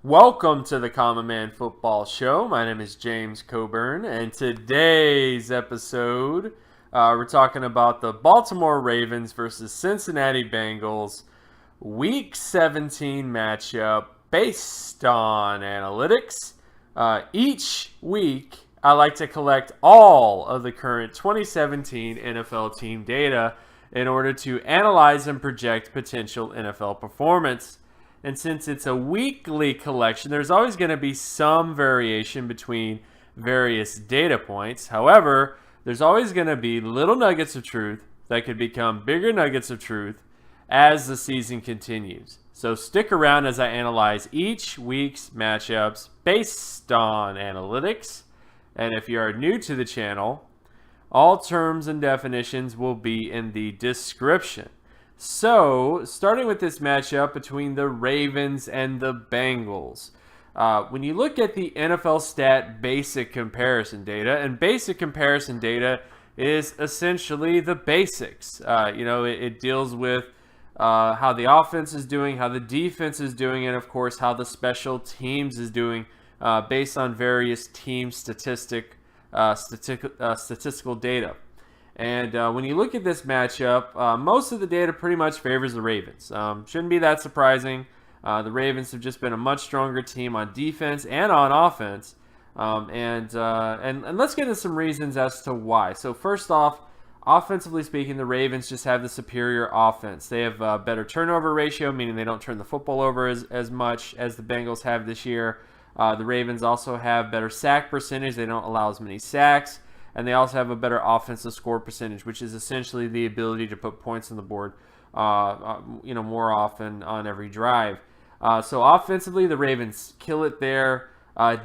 Welcome to the Common Man Football Show. My name is James Coburn, and today's episode, we're talking about the Baltimore Ravens versus Cincinnati Bengals Week 17 matchup based on analytics. Each week, I like to collect all of the current 2017 NFL team data in order to analyze and project potential NFL performance. And since it's a weekly collection, there's always going to be some variation between various data points. However, there's always going to be little nuggets of truth that could become bigger nuggets of truth as the season continues. So stick around as I analyze each week's matchups based on analytics. And if you are new to the channel, all terms and definitions will be in the description. So, starting with this matchup between the Ravens and the Bengals. When you look at the NFL stat basic comparison data, and basic comparison data is essentially the basics. It deals with how the offense is doing, how the defense is doing, and of course how the special teams is doing based on various team statistical data. And when you look at this matchup, most of the data pretty much favors the Ravens. Shouldn't be that surprising. The Ravens have just been a much stronger team on defense and on offense. And let's get into some reasons as to why. So first off, offensively speaking, the Ravens just have the superior offense. They have a better turnover ratio, meaning they don't turn the football over as much as the Bengals have this year. The Ravens also have better sack percentage. They don't allow as many sacks. And they also have a better offensive score percentage, which is essentially the ability to put points on the board, more often on every drive. So offensively, the Ravens kill it there.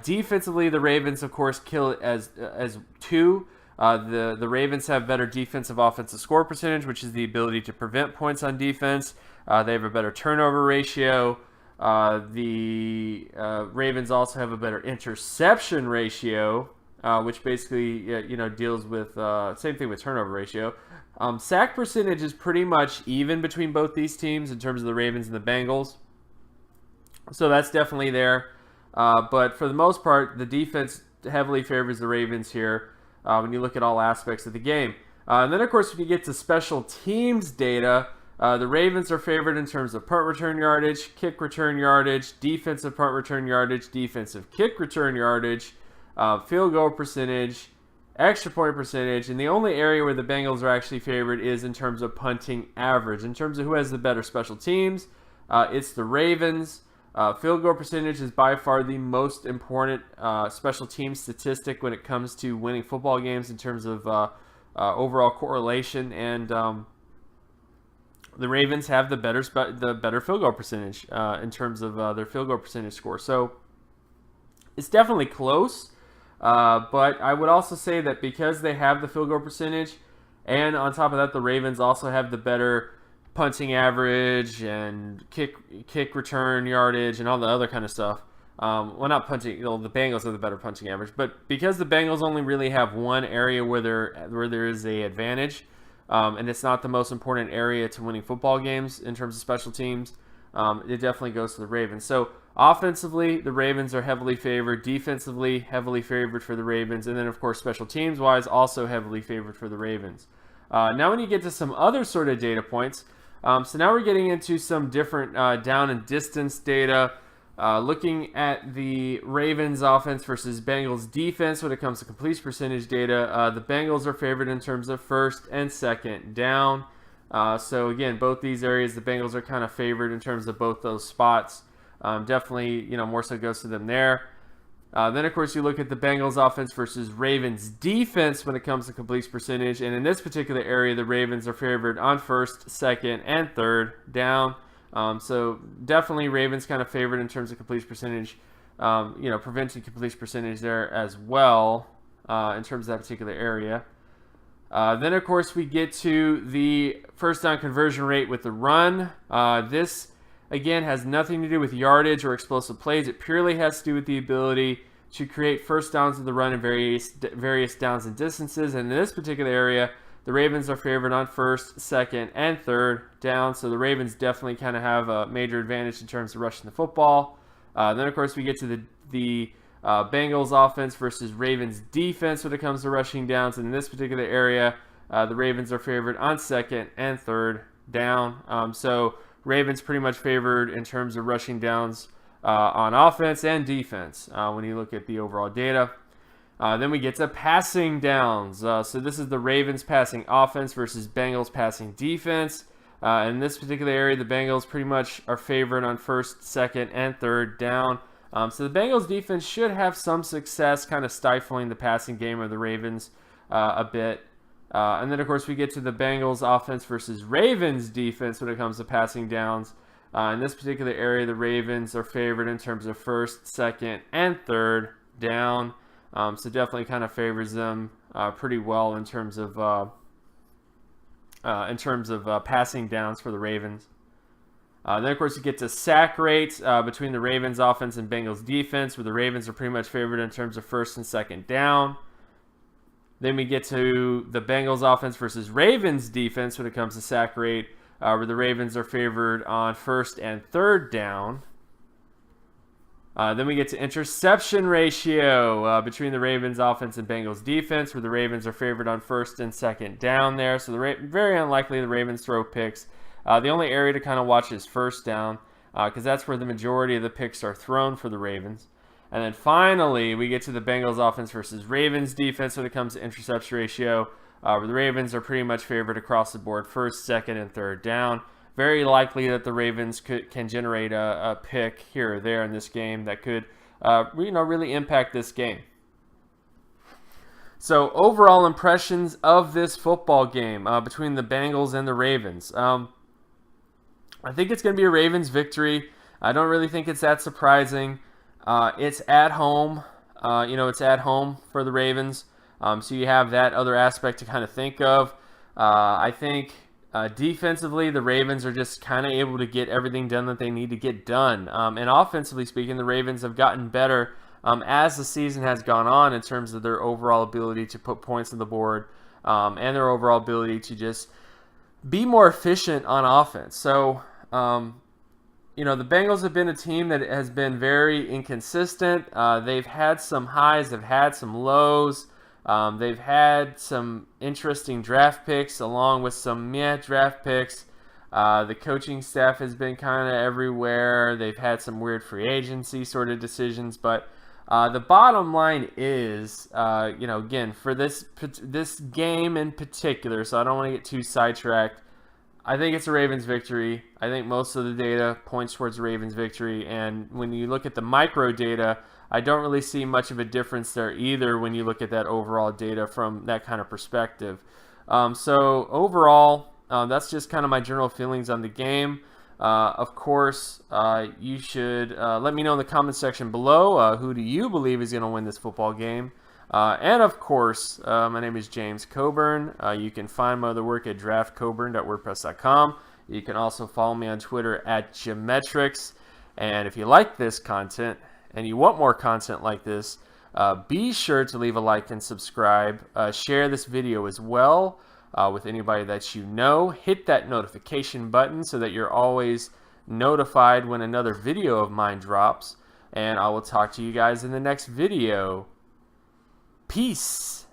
Defensively, the Ravens, of course, kill it as two. The Ravens have better defensive offensive score percentage, which is the ability to prevent points on defense. They have a better turnover ratio. The Ravens also have a better interception ratio. Which basically, deals with same thing with turnover ratio. Sack percentage is pretty much even between both these teams in terms of the Ravens and the Bengals. So that's definitely there. But for the most part, the defense heavily favors the Ravens here when you look at all aspects of the game. And then, of course, when you get to special teams data, the Ravens are favored in terms of punt return yardage, kick return yardage, defensive punt return yardage, defensive kick return yardage, field goal percentage, extra point percentage, and the only area where the Bengals are actually favored is in terms of punting average. In terms of who has the better special teams, it's the Ravens. Field goal percentage is by far the most important special team statistic when it comes to winning football games in terms of overall correlation, and the Ravens have the better field goal percentage in terms of their field goal percentage score. So it's definitely close. But I would also say that because they have the field goal percentage, and on top of that, the Ravens also have the better punting average and kick return yardage and all the other kind of stuff. Well, not punting. The Bengals have the better punting average, but because the Bengals only really have one area where there is a advantage, and it's not the most important area to winning football games in terms of special teams, it definitely goes to the Ravens. So offensively, the Ravens are heavily favored. Defensively, heavily favored for the Ravens. And then, of course, special teams-wise, also heavily favored for the Ravens. Now when you get to some other sort of data points, so now we're getting into some different down and distance data. Looking at the Ravens offense versus Bengals defense when it comes to completion percentage data, the Bengals are favored in terms of first and second down. So again, both these areas, the Bengals are kind of favored in terms of both those spots. Definitely, more so goes to them there. Then, of course, you look at the Bengals offense versus Ravens defense when it comes to completion percentage. And in this particular area, the Ravens are favored on first, second, and third down. So definitely Ravens kind of favored in terms of completion percentage, preventing completion percentage there as well in terms of that particular area. Then, of course, we get to the first down conversion rate with the run. This, again, has nothing to do with yardage or explosive plays. It purely has to do with the ability to create first downs of the run in various downs and distances. And in this particular area, the Ravens are favored on first, second, and third down. So the Ravens definitely kind of have a major advantage in terms of rushing the football. Then, of course, we get to the Bengals offense versus Ravens defense when it comes to rushing downs. And in this particular area, the Ravens are favored on second and third down. So Ravens pretty much favored in terms of rushing downs on offense and defense when you look at the overall data. Then we get to passing downs. So this is the Ravens passing offense versus Bengals passing defense. In this particular area, the Bengals pretty much are favored on first, second, and third down. So the Bengals defense should have some success kind of stifling the passing game of the Ravens a bit. And then, of course, we get to the Bengals offense versus Ravens defense when it comes to passing downs. In this particular area, the Ravens are favored in terms of first, second, and third down. So definitely kind of favors them pretty well in terms of passing downs for the Ravens. Then, of course, you get to sack rates between the Ravens offense and Bengals defense, where the Ravens are pretty much favored in terms of first and second down. Then we get to the Bengals offense versus Ravens defense when it comes to sack rate, where the Ravens are favored on first and third down. Then we get to interception ratio between the Ravens offense and Bengals defense, where the Ravens are favored on first and second down there. So very unlikely the Ravens throw picks. The only area to kind of watch is first down, because that's where the majority of the picks are thrown for the Ravens. And then finally, we get to the Bengals offense versus Ravens defense when it comes to interception ratio, where the Ravens are pretty much favored across the board, first, second, and third down. Very likely that the Ravens can generate a pick here or there in this game that could really impact this game. So overall impressions of this football game between the Bengals and the Ravens. I think it's going to be a Ravens victory. I don't really think it's that surprising. It's at home. It's at home for the Ravens. So you have that other aspect to kind of think of. I think defensively, the Ravens are just kind of able to get everything done that they need to get done. And offensively speaking, the Ravens have gotten better as the season has gone on in terms of their overall ability to put points on the board and their overall ability to just be more efficient on offense. So, the Bengals have been a team that has been very inconsistent. They've had some highs, they've had some lows. They've had some interesting draft picks along with some draft picks. The coaching staff has been kind of everywhere. They've had some weird free agency sort of decisions. But the bottom line is, again, for this game in particular, so I don't want to get too sidetracked, I think it's a Ravens victory. I think most of the data points towards a Ravens victory. And when you look at the micro data, I don't really see much of a difference there either when you look at that overall data from that kind of perspective. So overall, that's just kind of my general feelings on the game. Of course, you should let me know in the comment section below who do you believe is going to win this football game. And of course, my name is James Coburn. You can find my other work at draftcoburn.wordpress.com. You can also follow me on Twitter at Geometrics. And if you like this content and you want more content like this, be sure to leave a like and subscribe. Share this video as well with anybody that you know. Hit that notification button so that you're always notified when another video of mine drops. And I will talk to you guys in the next video. Peace.